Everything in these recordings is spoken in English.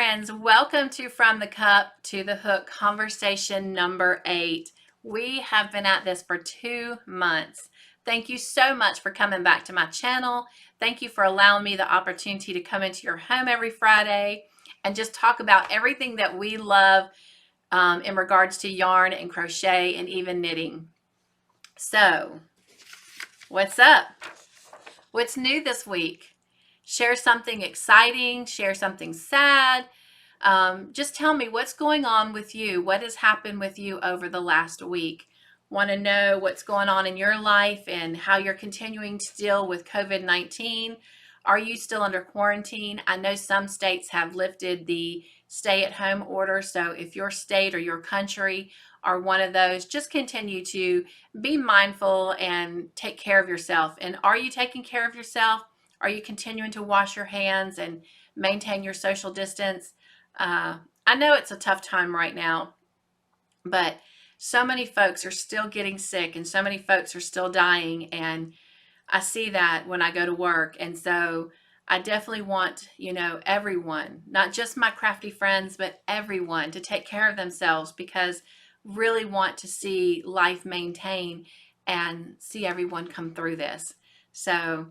friends, welcome to From the Cup to the Hook conversation number 8. We have been at this for 2 months. Thank you so much for coming back to my channel. Thank you for allowing me the opportunity to come into your home every Friday and just talk about everything that we love in regards to yarn and crochet and even knitting. So, what's up? What's new this week? Share something exciting, share something sad. Just tell me what's going on with you. What has happened with you over the last week? Want to know what's going on in your life and how you're continuing to deal with COVID-19. Are you still under quarantine? I know some states have lifted the stay-at-home order. So if your state or your country are one of those, just continue to be mindful and take care of yourself. And are you taking care of yourself? Are you continuing to wash your hands and maintain your social distance? I know it's a tough time right now, but so many folks are still getting sick and so many folks are still dying. And I see that when I go to work. And so I definitely want, everyone, not just my crafty friends, but everyone to take care of themselves, because really want to see life maintain and see everyone come through this. So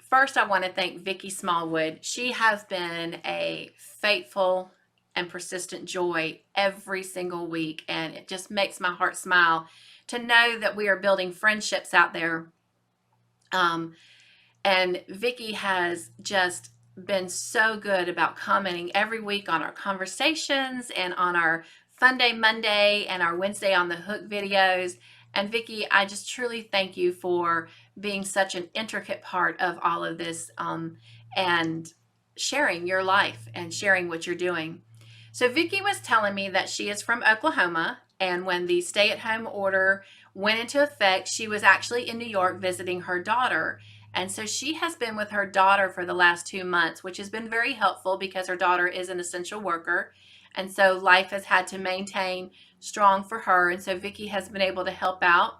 first, I want to thank Vicki Smallwood. She has been a faithful and persistent joy every single week, and it just makes my heart smile to know that we are building friendships out there. And Vicki has just been so good about commenting every week on our conversations and on our Fun Day Monday and our Wednesday on the Hook videos. And Vicki, I just truly thank you for being such an intricate part of all of this and sharing your life and sharing what you're doing. So Vicki was telling me that she is from Oklahoma, and when the stay-at-home order went into effect, she was actually in New York visiting her daughter. And so she has been with her daughter for the last 2 months, which has been very helpful because her daughter is an essential worker. And so life has had to maintain strong for her. And so Vicki has been able to help out.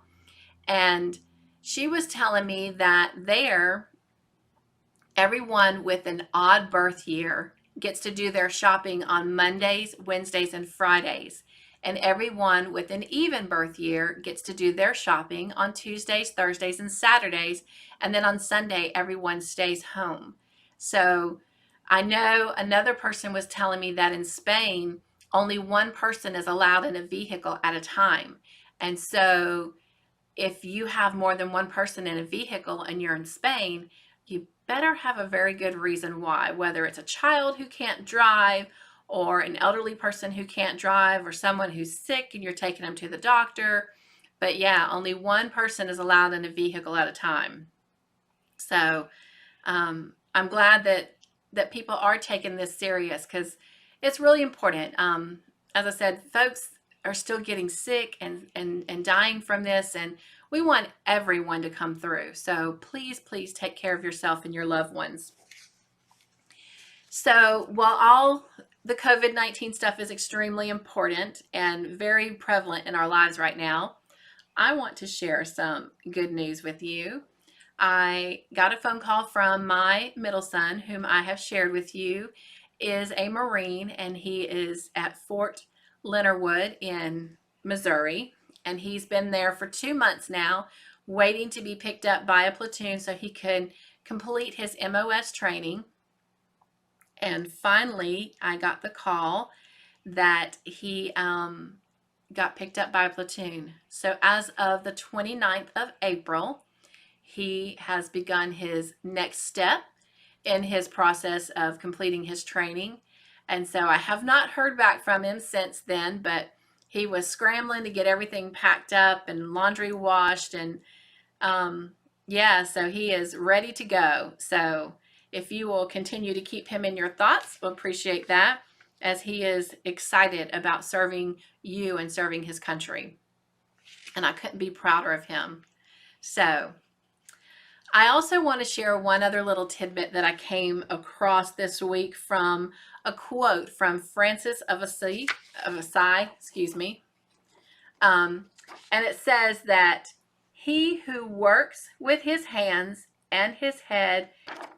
And she was telling me that there, everyone with an odd birth year gets to do their shopping on Mondays, Wednesdays, and Fridays. And everyone with an even birth year gets to do their shopping on Tuesdays, Thursdays, and Saturdays. And then on Sunday, everyone stays home. So I know another person was telling me that in Spain, only one person is allowed in a vehicle at a time. And so if you have more than one person in a vehicle and you're in Spain, you better have a very good reason why, whether it's a child who can't drive or an elderly person who can't drive or someone who's sick and you're taking them to the doctor. But yeah, only one person is allowed in a vehicle at a time. So I'm glad that people are taking this serious, because it's really important. As I said, folks are still getting sick and dying from this, and we want everyone to come through. So please, please take care of yourself and your loved ones. So while all the COVID-19 stuff is extremely important and very prevalent in our lives right now, I want to share some good news with you. I got a phone call from my middle son, whom I have shared with you, is a Marine, and he is at Fort Leonard Wood in Missouri. And he's been there for 2 months now, waiting to be picked up by a platoon so he could complete his MOS training. And finally, I got the call that he got picked up by a platoon. So as of the 29th of April, he has begun his next step in his process of completing his training. And so I have not heard back from him since then, but he was scrambling to get everything packed up and laundry washed. And yeah, so he is ready to go. So if you will continue to keep him in your thoughts, we'll appreciate that, as he is excited about serving you and serving his country. And I couldn't be prouder of him. So I also want to share one other little tidbit that I came across this week from a quote from Francis of Assisi, and it says that he who works with his hands and his head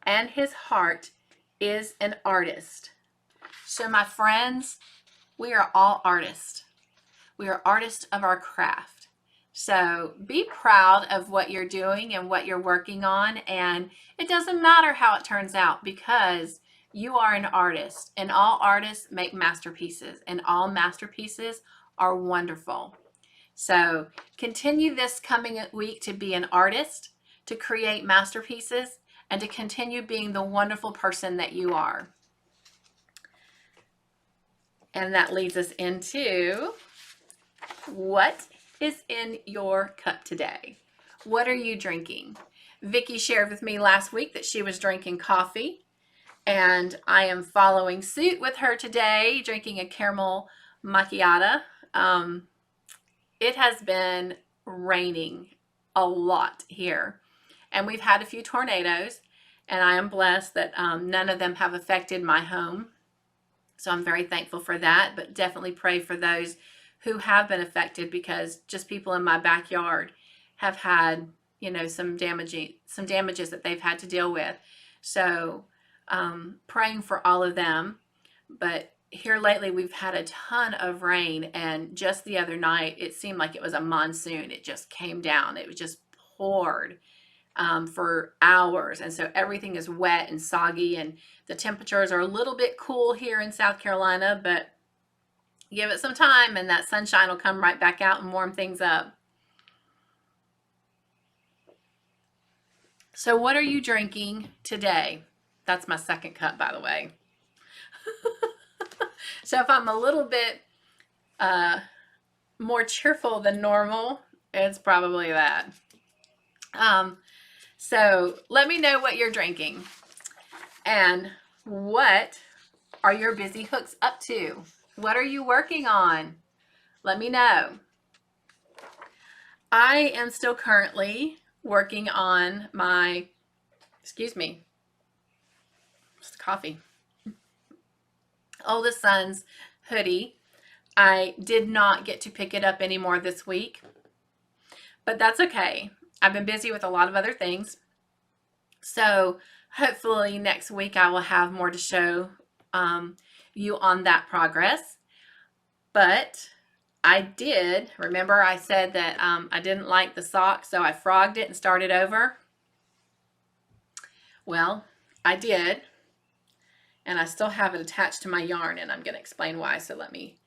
and his heart is an artist. So my friends, we are all artists. We are artists of our craft. So be proud of what you're doing and what you're working on. And it doesn't matter how it turns out, because you are an artist, and all artists make masterpieces, and all masterpieces are wonderful. So continue this coming week to be an artist, to create masterpieces, and to continue being the wonderful person that you are. And that leads us into what is in your cup today. What are you drinking? Vicki shared with me last week that she was drinking coffee, and I am following suit with her today, drinking a caramel macchiato. It has been raining a lot here, and we've had a few tornadoes, and I am blessed that none of them have affected my home. So I'm very thankful for that, but definitely pray for those who have been affected, because just people in my backyard have had, you know, some damages that they've had to deal with. So praying for all of them. But here lately we've had a ton of rain, and just the other night it seemed like it was a monsoon. It just came down. It was just poured for hours, and so everything is wet and soggy, and the temperatures are a little bit cool here in South Carolina, but give it some time and that sunshine will come right back out and warm things up. So what are you drinking today? That's my second cup, by the way. So if I'm a little bit more cheerful than normal, it's probably that. So let me know what you're drinking, and what are your busy hooks up to? What are you working on? Let me know. I am still currently working on my, excuse me, just coffee, oldest son's hoodie. I did not get to pick it up anymore this week, but that's okay. I've been busy with a lot of other things. So hopefully next week I will have more to show you on that progress. But I did, remember I said that I didn't like the sock, so I frogged it and started over. Well, I did, and I still have it attached to my yarn, and I'm going to explain why. So let me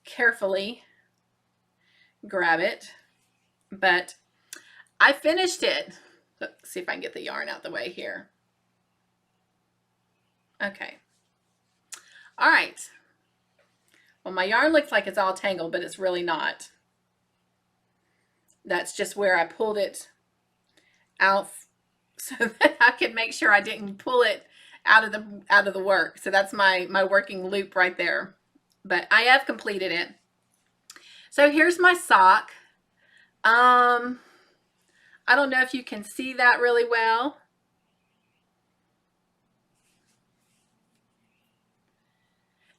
carefully grab it. But I finished it. Let's see if I can get the yarn out the way here. Okay. All right. Well, my yarn looks like it's all tangled, but it's really not. That's just where I pulled it out so that I could make sure I didn't pull it out of the work. So that's my working loop right there. But I have completed it. So here's my sock. I don't know if you can see that really well.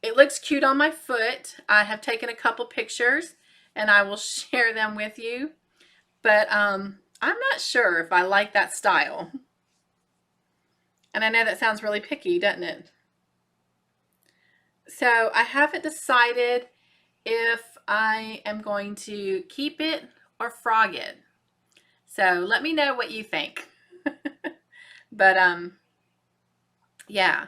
It looks cute on my foot. I have taken a couple pictures and I will share them with you. But I'm not sure if I like that style. And I know that sounds really picky, doesn't it? So I haven't decided if I am going to keep it or frog it. So let me know what you think. But yeah,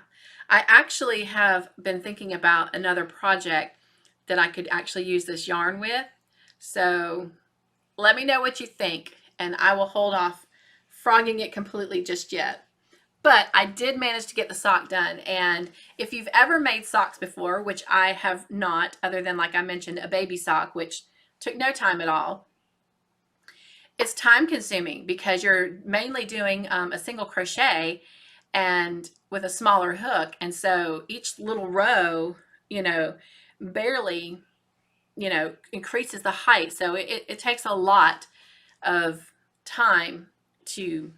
I actually have been thinking about another project that I could actually use this yarn with. So let me know what you think, and I will hold off frogging it completely just yet. But I did manage to get the sock done, and if you've ever made socks before, which I have not, other than, like I mentioned, a baby sock, which took no time at all, it's time consuming because you're mainly doing a single crochet and with a smaller hook, and so each little row, you know, barely, you know, increases the height. So it takes a lot of time to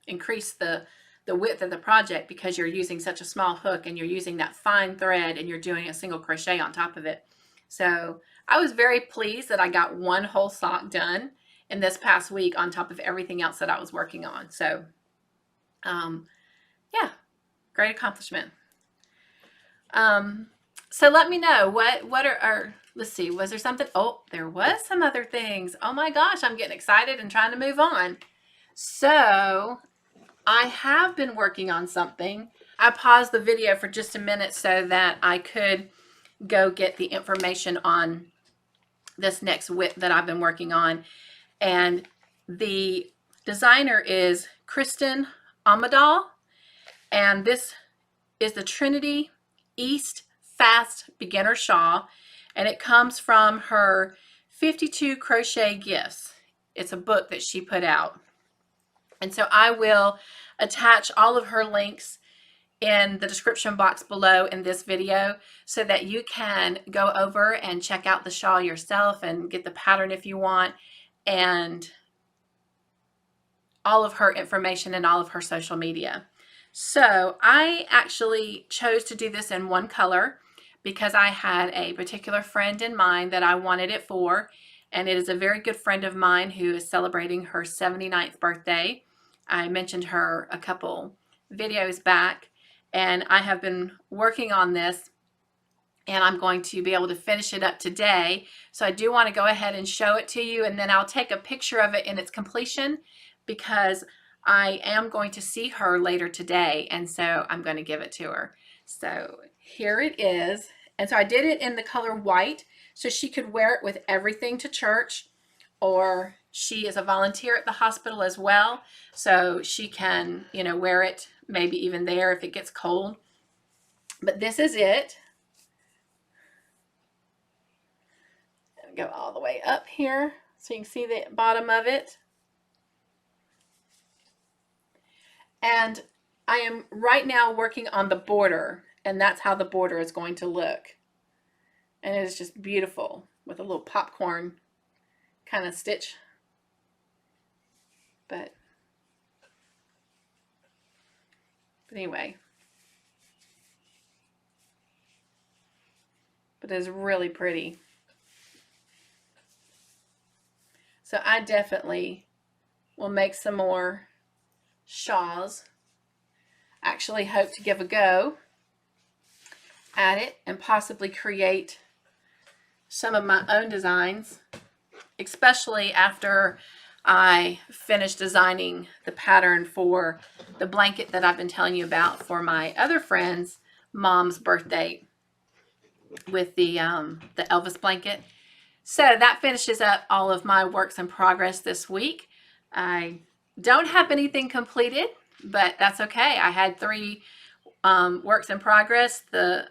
increase the width of the project because you're using such a small hook and you're using that fine thread and you're doing a single crochet on top of it. So I was very pleased that I got one whole sock done in this past week on top of everything else that I was working on. So yeah, Great accomplishment. So let me know what are let's see, was there something? Oh, there was some other things. Oh my gosh, I'm getting excited and trying to move on. So I have been working on something. I paused the video for just a minute so that I could go get the information on this next WIP that I've been working on. And the designer is Kristin Omdahl, and this is the Trinity East Fast Beginner Shawl, and it comes from her 52 Crochet Gifts. It's a book that she put out. And so I will attach all of her links in the description box below in this video so that you can go over and check out the shawl yourself and get the pattern if you want, and all of her information and all of her social media. So I actually chose to do this in one color because I had a particular friend in mind that I wanted it for, and it is a very good friend of mine who is celebrating her 79th birthday. I mentioned her a couple videos back, and I have been working on this, and I'm going to be able to finish it up today. So I do want to go ahead and show it to you, and then I'll take a picture of it in its completion because I am going to see her later today, and so I'm going to give it to her. So here it is. And so I did it in the color white so she could wear it with everything to church, or she is a volunteer at the hospital as well, so she can, you know, wear it maybe even there if it gets cold. But this is it. Go all the way up here so you can see the bottom of it. And I am right now working on the border, and that's how the border is going to look. And it is just beautiful with a little popcorn kind of stitch. But anyway, but it is really pretty. So I definitely will make some more shawls. I actually hope to give a go at it and possibly create some of my own designs, especially after I finish designing the pattern for the blanket that I've been telling you about for my other friend's mom's birthday with the Elvis blanket. So that finishes up all of my works in progress this week. I don't have anything completed, but that's okay. I had 3 works in progress: the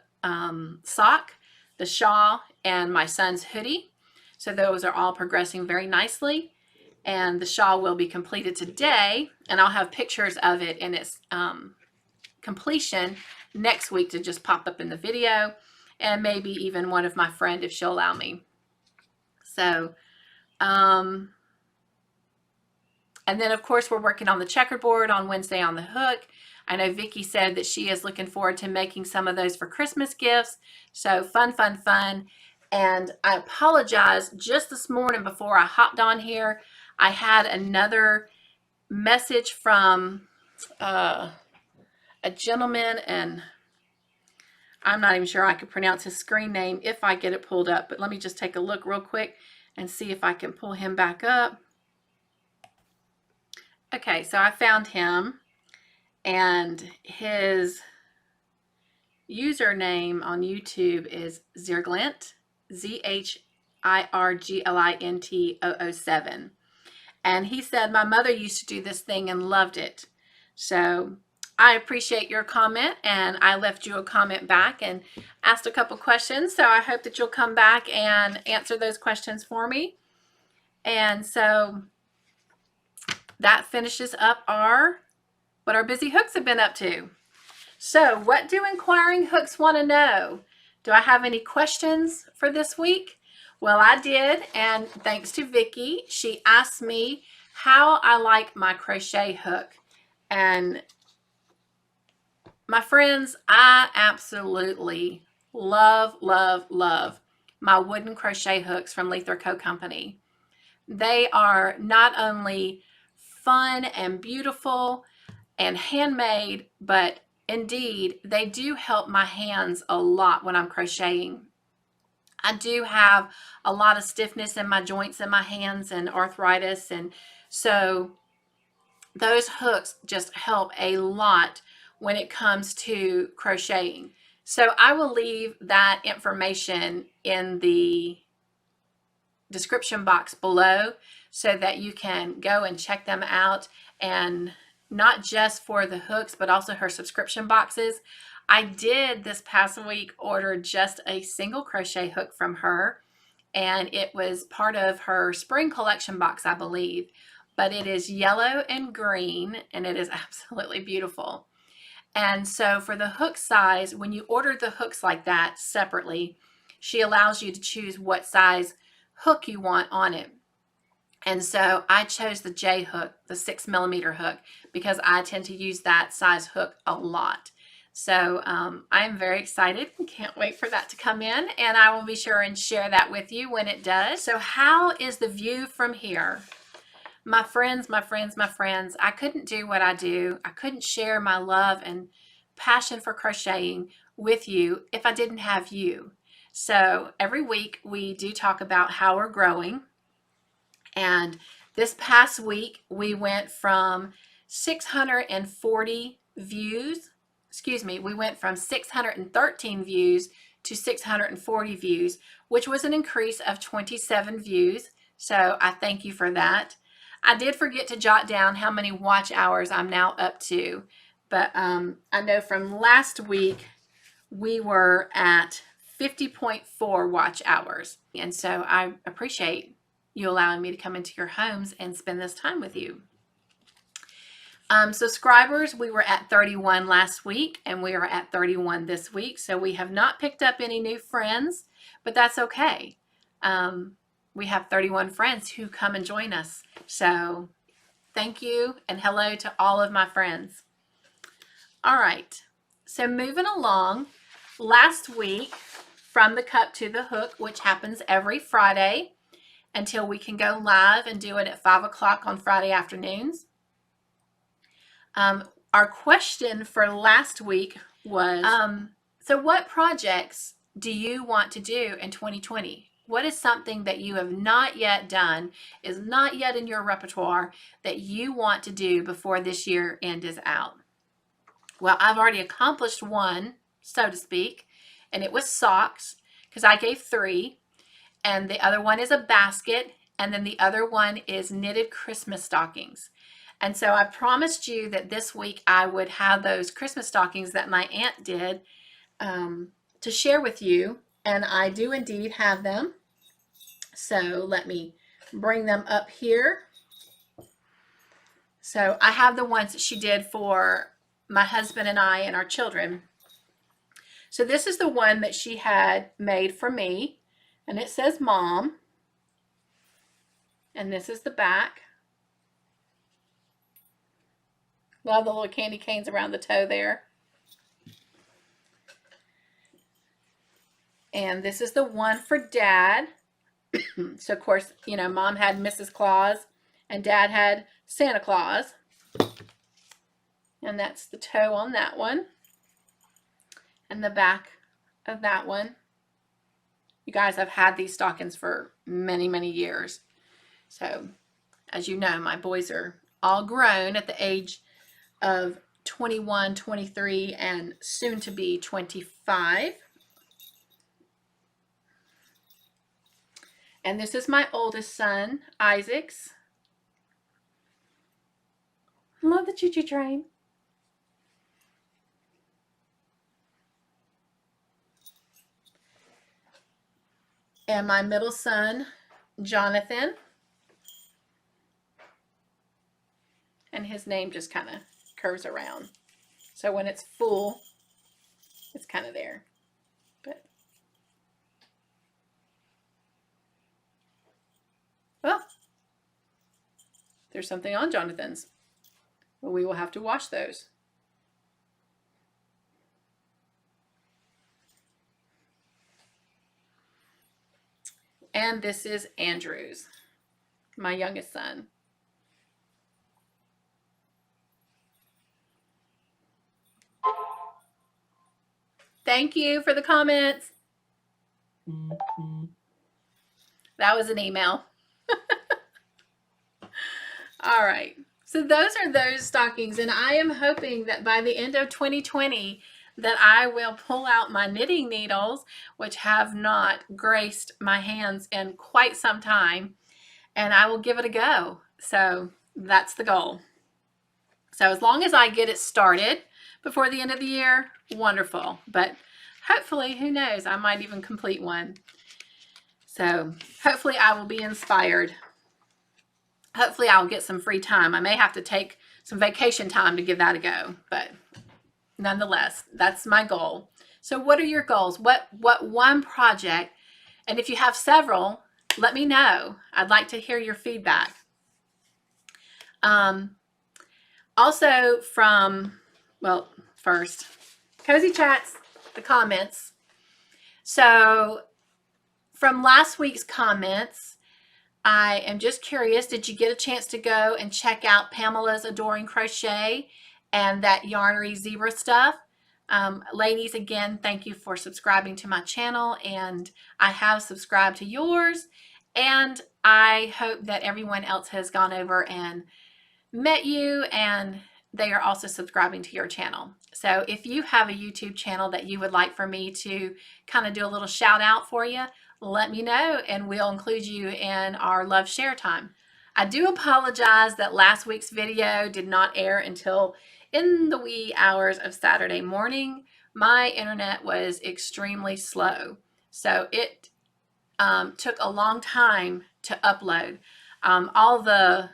sock, the shawl, and my son's hoodie. So those are all progressing very nicely. And the shawl will be completed today, and I'll have pictures of it in its completion next week to just pop up in the video, and maybe even one of my friends if she'll allow me. So, and then of course we're working on the checkerboard on Wednesday on the hook. I know Vicki said that she is looking forward to making some of those for Christmas gifts. So fun, fun, fun. And I apologize, just this morning before I hopped on here, I had another message from a gentleman, and I'm not even sure I could pronounce his screen name if I get it pulled up, but let me just take a look real quick and see if I can pull him back up. Okay, so I found him, and his username on YouTube is Zirglint, ZHIRGLINT 007. And he said, my mother used to do this thing and loved it. So I appreciate your comment, and I left you a comment back and asked a couple questions. So I hope that you'll come back and answer those questions for me. And so that finishes up what our busy hooks have been up to. So what do inquiring hooks want to know? Do I have any questions for this week? Well, I did, and thanks to Vicki, she asked me how I like my crochet hook. And my friends, I absolutely love, love, love my wooden crochet hooks from Lether Co. Company. They are not only fun and beautiful and handmade, but indeed, they do help my hands a lot when I'm crocheting. I do have a lot of stiffness in my joints in my hands and arthritis, and so those hooks just help a lot when it comes to crocheting. So I will leave that information in the description box below so that you can go and check them out, and not just for the hooks but also her subscription boxes. I did this past week order just a single crochet hook from her, and it was part of her spring collection box, I believe, but it is yellow and green and it is absolutely beautiful. And so for the hook size, when you order the hooks like that separately, she allows you to choose what size hook you want on it. And so I chose the J hook, the 6mm hook, because I tend to use that size hook a lot. So I'm very excited and can't wait for that to come in, and I will be sure and share that with you when it does. So how is the view from here? My friends, my friends, my friends, I couldn't do what I do. I couldn't share my love and passion for crocheting with you if I didn't have you. So every week we do talk about how we're growing. And this past week we went from 640 views, we went from 613 views to 640 views, which was an increase of 27 views. So I thank you for that. I did forget to jot down how many watch hours I'm now up to, but I know from last week we were at 50.4 watch hours. And so I appreciate you allowing me to come into your homes and spend this time with you. Subscribers, we were at 31 last week and we are at 31 this week. So we have not picked up any new friends, but that's okay. We have 31 friends who come and join us. So thank you and hello to all of my friends. All right, so moving along, last week from the cup to the hook, which happens every Friday until we can go live and do it at 5 o'clock on Friday afternoons. Our question for last week was, so what projects do you want to do in 2020? What is something that you have not yet done, is not yet in your repertoire, that you want to do before this year end is out? Well, I've already accomplished one, so to speak, and it was socks, because I gave 3, and the other one is a basket, and then the other one is knitted Christmas stockings. And so I promised you that this week I would have those Christmas stockings that my aunt did to share with you, and I do indeed have them. So let me bring them up here. So I have the ones that she did for my husband and I and our children. So this is the one that she had made for me, and it says Mom, and this is the back. Love the little candy canes around the toe there. And this is the one for Dad. So, of course, you know, Mom had Mrs. Claus and Dad had Santa Claus. And that's the toe on that one. And the back of that one. You guys, I've had these stockings for many, many years. So, as you know, my boys are all grown at the age of 21, 23, and soon to be 25. And this is my oldest son, Isaac's. Love the choo-choo train. And my middle son, Jonathan. And his name just kind of curves around. So when it's full, it's kind of there. But well, there's something on Jonathan's. Well, we will have to wash those. And this is Andrew's, my youngest son. Thank you for the comments. That was an email. All right. So those are those stockings, and I am hoping that by the end of 2020 that I will pull out my knitting needles, which have not graced my hands in quite some time, and I will give it a go. So that's the goal. So as long as I get it started before the end of the year, wonderful. But hopefully, who knows, I might even complete one. So hopefully I will be inspired. Hopefully I'll get some free time. I may have to take some vacation time to give that a go, but nonetheless, that's my goal. So what are your goals? What one project, and if you have several, let me know. I'd like to hear your feedback. Also from, well, first, Cozy Chats, the comments. So from last week's comments, I am just curious, did you get a chance to go and check out Pamela's Adoring Crochet and that Yarnery Zebra stuff? Ladies, again, thank you for subscribing to my channel, and I have subscribed to yours, and I hope that everyone else has gone over and met you and they are also subscribing to your channel. So if you have a YouTube channel that you would like for me to kind of do a little shout out for you, let me know and we'll include you in our love share time. I do apologize that last week's video did not air until in the wee hours of Saturday morning. My internet was extremely slow, so it took a long time to upload. All the,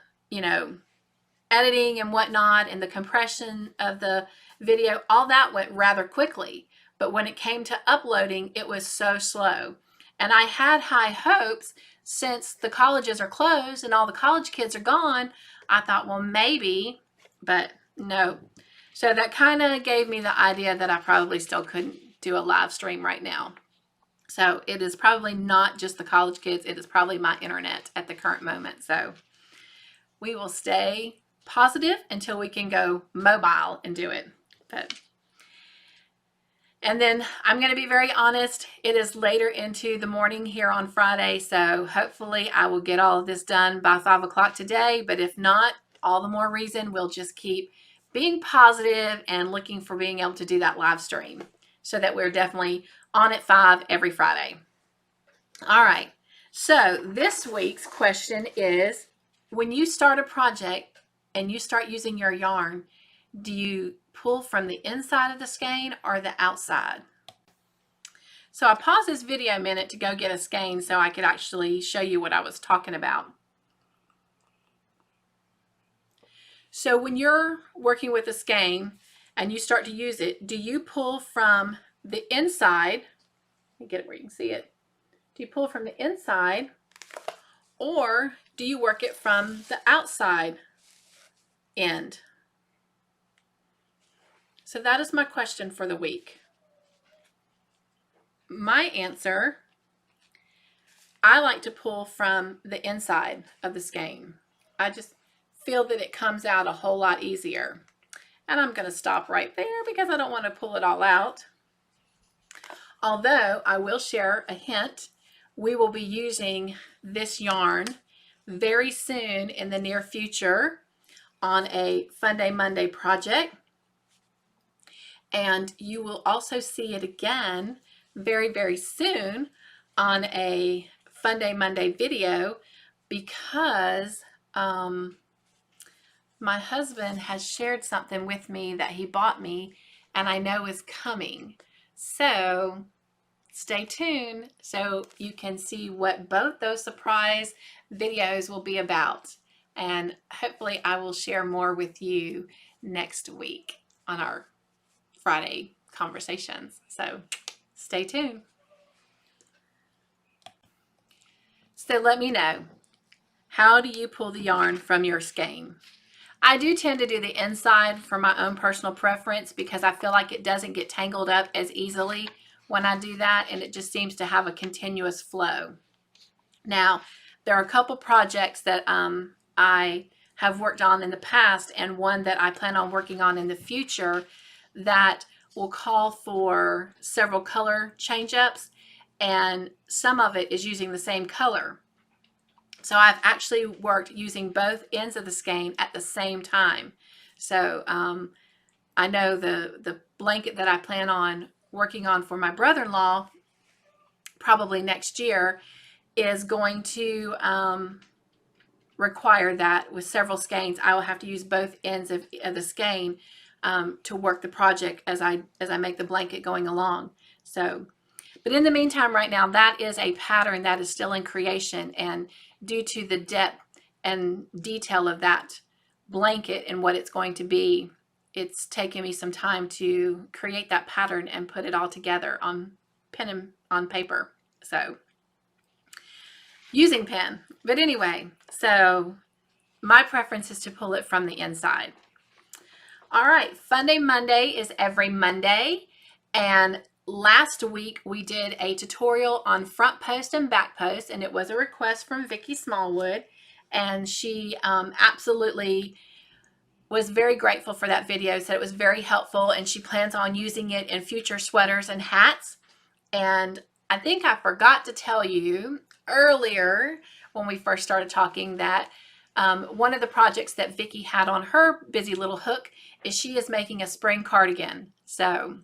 editing and whatnot and the compression of the video, all that went rather quickly. But when it came to uploading, it was so slow. And I had high hopes since the colleges are closed and all the college kids are gone. I thought, well, maybe, but no. So that kind of gave me the idea that I probably still couldn't do a live stream right now. So it is probably not just the college kids. It is probably my internet at the current moment. So we will stay positive until we can go mobile and do it. And then I'm going to be very honest, it is later into the morning here on Friday, so hopefully I will get all of this done by 5 o'clock today, but if not, all the more reason we'll just keep being positive and looking for being able to do that live stream so that we're definitely on at 5 every Friday. All right, so this week's question is, when you start a project and you start using your yarn, do you pull from the inside of the skein or the outside? So I paused this video a minute to go get a skein so I could actually show you what I was talking about. So when you're working with a skein and you start to use it, do you pull from the inside? Let me get it where you can see it. Do you pull from the inside or do you work it from the outside end? So that is my question for the week. My answer, I like to pull from the inside of the skein. I just feel that it comes out a whole lot easier. And I'm going to stop right there because I don't want to pull it all out. Although I will share a hint, we will be using this yarn very soon in the near future on a Fun Day Monday project. And you will also see it again very, very soon on a Fun Day Monday video because my husband has shared something with me that he bought me and I know is coming. So stay tuned so you can see what both those surprise videos will be about. And hopefully I will share more with you next week on our Friday conversations. So stay tuned. So let me know, how do you pull the yarn from your skein? I do tend to do the inside for my own personal preference because I feel like it doesn't get tangled up as easily when I do that, and it just seems to have a continuous flow. Now, there are a couple projects that I have worked on in the past and one that I plan on working on in the future that will call for several color change-ups, and some of it is using the same color. So I've actually worked using both ends of the skein at the same time. So I know the blanket that I plan on working on for my brother-in-law probably next year is going to require that with several skeins I will have to use both ends of the skein to work the project as I make the blanket going along. So, but in the meantime, right now, that is a pattern that is still in creation, and due to the depth and detail of that blanket and what it's going to be, it's taken me some time to create that pattern and put it all together on pen and on paper. So using pen. But anyway, so my preference is to pull it from the inside. All right, Fun Day Monday is every Monday, and last week we did a tutorial on front post and back post, and it was a request from Vicki Smallwood, and she absolutely was very grateful for that video, said it was very helpful, and she plans on using it in future sweaters and hats. And I think I forgot to tell you earlier when we first started talking that one of the projects that Vicki had on her busy little hook is she is making a spring cardigan. So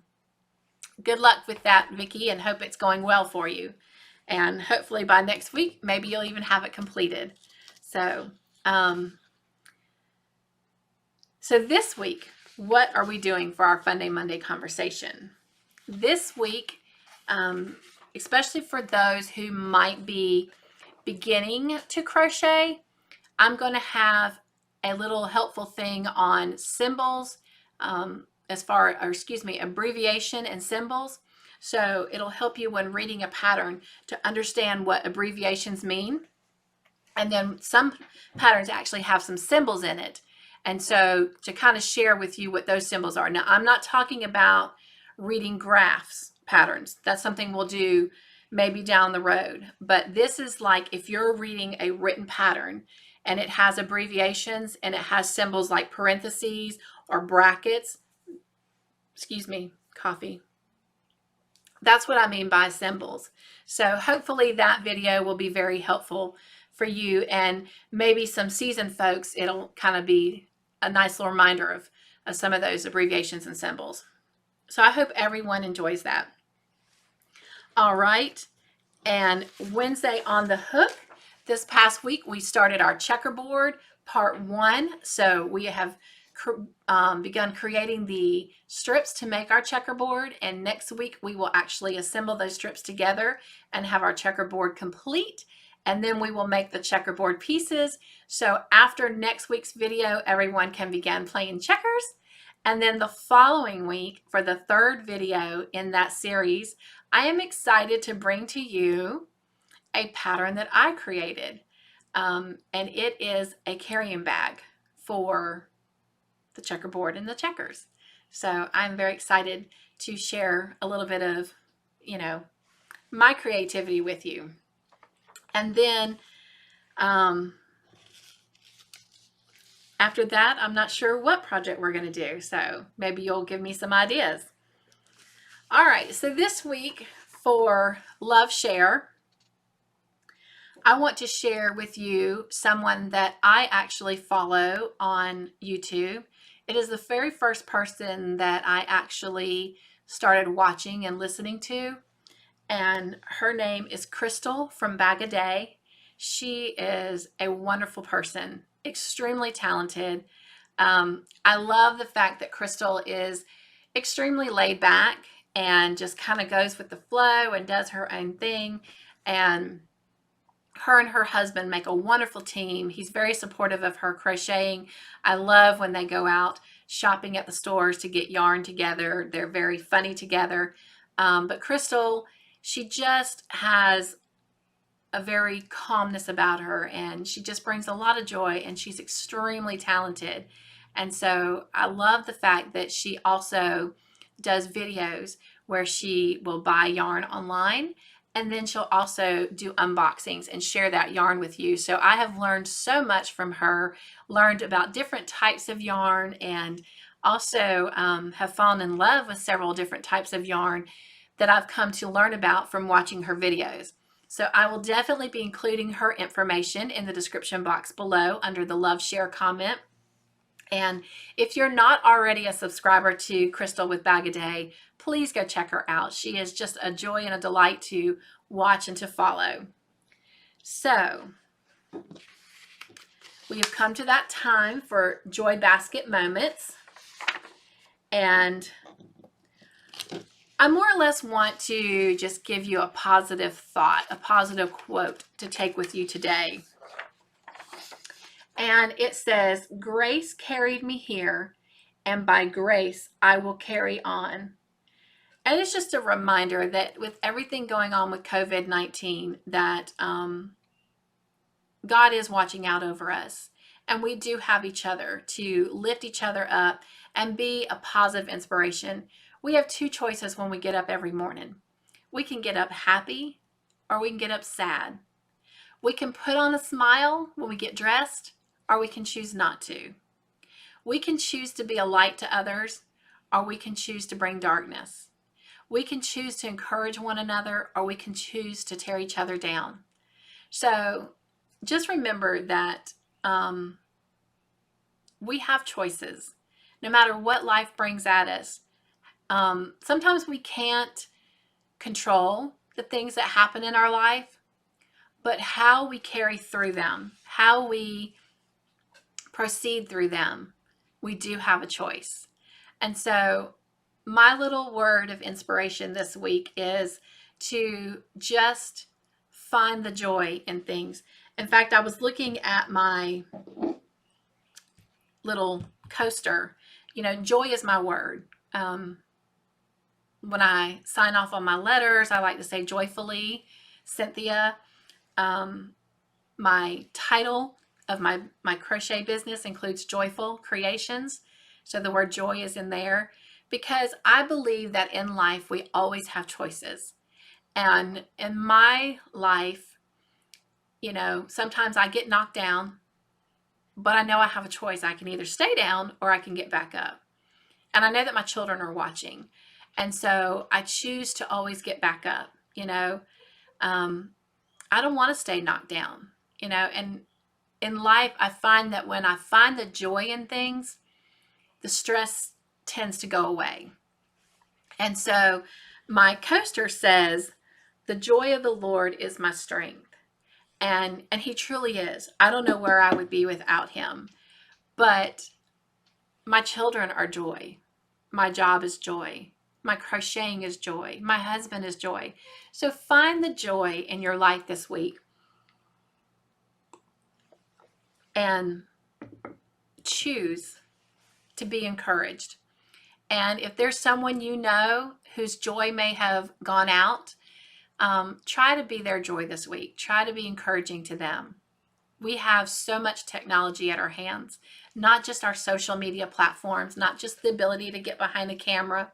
good luck with that, Vicki, and hope it's going well for you. And hopefully by next week, maybe you'll even have it completed. So, so this week, what are we doing for our Fun Day Monday conversation? This week, especially for those who might be beginning to crochet, I'm going to have a little helpful thing on symbols, abbreviation and symbols. So it'll help you when reading a pattern to understand what abbreviations mean. And then some patterns actually have some symbols in it. And so to kind of share with you what those symbols are. Now, I'm not talking about reading graphs patterns. That's something we'll do maybe down the road. But this is like if you're reading a written pattern and it has abbreviations and it has symbols like parentheses or brackets. Excuse me, coffee. That's what I mean by symbols. So hopefully that video will be very helpful for you, and maybe some seasoned folks, it'll kind of be a nice little reminder of some of those abbreviations and symbols. So I hope everyone enjoys that. All right, and Wednesday on the Hook, this past week we started our checkerboard part 1. So we have begun creating the strips to make our checkerboard, and next week we will actually assemble those strips together and have our checkerboard complete, and then we will make the checkerboard pieces. So after next week's video, everyone can begin playing checkers. And then the following week, for the third video in that series, I am excited to bring to you a pattern that I created. And it is a carrying bag for the checkerboard and the checkers. So I'm very excited to share a little bit of, my creativity with you. And then after that, I'm not sure what project we're going to do. So maybe you'll give me some ideas. All right, so this week for Love Share, I want to share with you someone that I actually follow on YouTube. It is the very first person that I actually started watching and listening to, and her name is Kristin from Bagoday. She is a wonderful person, extremely talented. I love the fact that Kristin is extremely laid back and just kind of goes with the flow and does her own thing. And her husband make a wonderful team. He's very supportive of her crocheting. I love when they go out shopping at the stores to get yarn together. They're very funny together. But Kristin, she just has a very calmness about her, and she just brings a lot of joy, and she's extremely talented. And so I love the fact that she also does videos where she will buy yarn online, and then she'll also do unboxings and share that yarn with you. So I have learned so much from her, learned about different types of yarn, and also have fallen in love with several different types of yarn that I've come to learn about from watching her videos. So I will definitely be including her information in the description box below under the love share comment. And if you're not already a subscriber to Crystal with Bag a Day, please go check her out. She is just a joy and a delight to watch and to follow. So we have come to that time for Joy Basket Moments. And I more or less want to just give you a positive thought, a positive quote to take with you today. And it says, "Grace carried me here, and by grace I will carry on." And it's just a reminder that with everything going on with COVID-19, that God is watching out over us. And we do have each other to lift each other up and be a positive inspiration. We have two choices when we get up every morning. We can get up happy or we can get up sad. We can put on a smile when we get dressed or we can choose not to. We can choose to be a light to others or we can choose to bring darkness. We can choose to encourage one another or we can choose to tear each other down. So just remember that we have choices no matter what life brings at us. Sometimes we can't control the things that happen in our life, but how we carry through them, how we proceed through them, we do have a choice. And so my little word of inspiration this week is to just find the joy in things. In fact, I was looking at my little coaster. You know, joy is my word. When I sign off on my letters, I like to say joyfully, Cynthia. My title of my crochet business includes Joyful Creations. So the word joy is in there because I believe that in life we always have choices. And in my life, you know, sometimes I get knocked down, but I know I have a choice. I can either stay down or I can get back up. And I know that my children are watching. And so I choose to always get back up, you know. I don't want to stay knocked down, you know. And in life, I find that when I find the joy in things, the stress tends to go away. And so my coaster says, "The joy of the Lord is my strength." And he truly is. I don't know where I would be without him. But my children are joy. My job is joy. My crocheting is joy. My husband is joy. So find the joy in your life this week and choose to be encouraged. And if there's someone you know whose joy may have gone out, try to be their joy this week. Try to be encouraging to them. We have so much technology at our hands, not just our social media platforms, not just the ability to get behind a camera.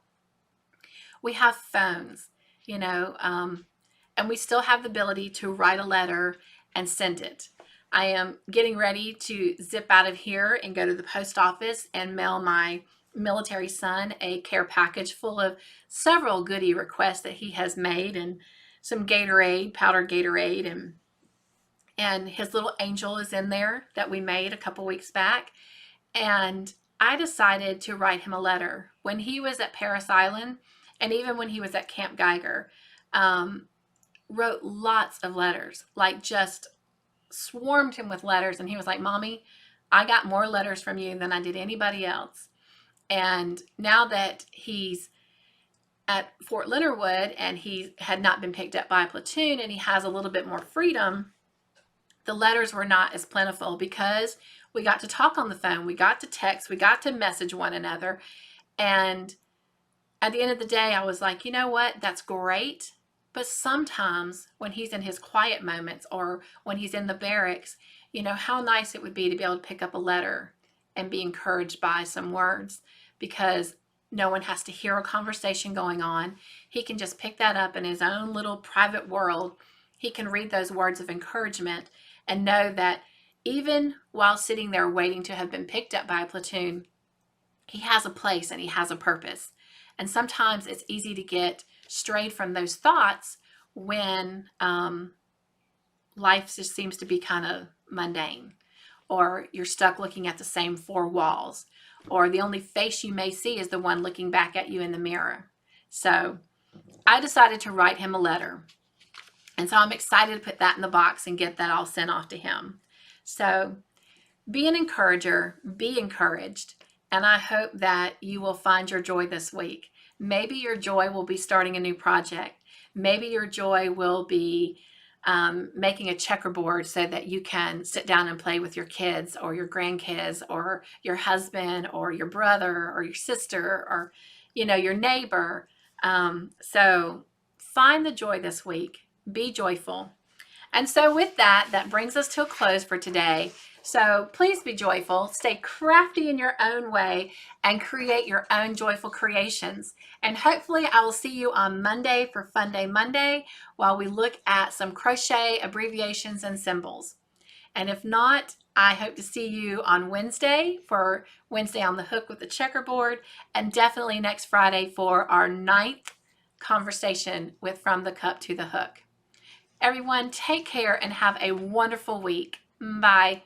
We have phones, you know, and we still have the ability to write a letter and send it. I am getting ready to zip out of here and go to the post office and mail my military son a care package full of several goodie requests that he has made, and some Gatorade, powdered Gatorade, and his little angel is in there that we made a couple weeks back. And I decided to write him a letter. When he was at Paris Island, and even when he was at Camp Geiger, wrote lots of letters, like just swarmed him with letters. And he was like, "Mommy, I got more letters from you than I did anybody else." And now that he's at Fort Leonard Wood and he had not been picked up by a platoon and he has a little bit more freedom, the letters were not as plentiful because we got to talk on the phone, we got to text, we got to message one another. And at the end of the day, I was like, you know what? That's great. But sometimes when he's in his quiet moments or when he's in the barracks, you know, how nice it would be to be able to pick up a letter and be encouraged by some words, because no one has to hear a conversation going on. He can just pick that up in his own little private world. He can read those words of encouragement and know that even while sitting there waiting to have been picked up by a platoon, he has a place and he has a purpose. And sometimes it's easy to get strayed from those thoughts when life just seems to be kind of mundane, or you're stuck looking at the same four walls, or the only face you may see is the one looking back at you in the mirror. So I decided to write him a letter. And so I'm excited to put that in the box and get that all sent off to him. So be an encourager, be encouraged, and I hope that you will find your joy this week. Maybe your joy will be starting a new project. Maybe your joy will be making a checkerboard so that you can sit down and play with your kids or your grandkids or your husband or your brother or your sister or, your neighbor. So find the joy this week. Be joyful. And so with that, that brings us to a close for today. So please be joyful, stay crafty in your own way, and create your own joyful creations. And hopefully I will see you on Monday for Fun Day Monday while we look at some crochet abbreviations and symbols. And if not, I hope to see you on Wednesday for Wednesday on the Hook with the checkerboard, and definitely next Friday for our 9th conversation with From the Cup to the Hook. Everyone, take care and have a wonderful week. Bye.